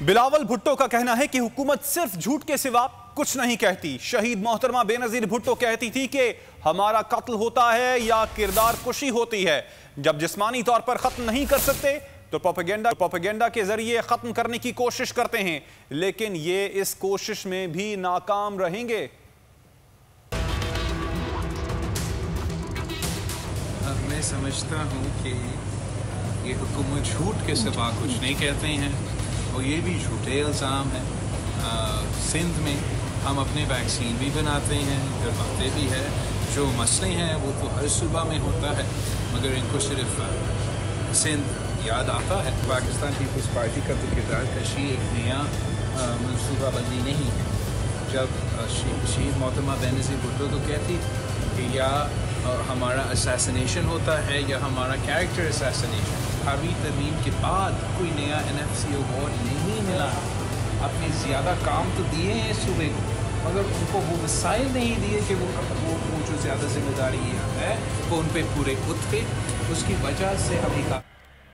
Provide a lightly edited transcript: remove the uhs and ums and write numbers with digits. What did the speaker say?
بلاول بھٹو کا کہنا ہے کہ حکومت صرف جھوٹ کے سوا کچھ نہیں کہتی۔ شہید محترمہ بے نظیر بھٹو کہتی تھی کہ ہمارا قتل ہوتا ہے یا کردار کشی ہوتی ہے۔ جب جسمانی طور پر ختم نہیں کر سکتے تو پروپیگنڈا کے ذریعے ختم کرنے کی کوشش کرتے ہیں، لیکن یہ اس کوشش میں بھی ناکام رہیں گے۔ میں سمجھتا ہوں کہ یہ حکومت جھوٹ کے سوا کچھ نہیں کہتے ہیں، اور یہ بھی جھوٹے الزام ہیں۔ سندھ میں ہم اپنے ویکسین بھی بناتے ہیں، کرواتے بھی ہیں، جو مسئلے ہیں وہ تو ہر صوبہ میں ہوتا ہے، مگر ان کو صرف سندھ یاد آتا ہے۔ پاکستان پیپلز پارٹی کا تو کردار کشی ایک نیا منصوبہ بندی نہیں ہے۔ جب شہید محترمہ بے نظیر بھٹو تو کہتی کہ یا ہمارا اسیسنیشن ہوتا ہے یا ہمارا کیریکٹر اسیسنیشن۔ 18ویں ترمیم کے بعد کوئی نیا NFC اوارڈ نہیں ملا۔ اپنے زیادہ کام تو دیے ہیں صوبے کو، مگر ان کو وہ وسائل نہیں دیے کہ وہ جو زیادہ ذمہ داری ہے وہ ان پہ پورے اترے۔ اس کی وجہ سے ابھی کا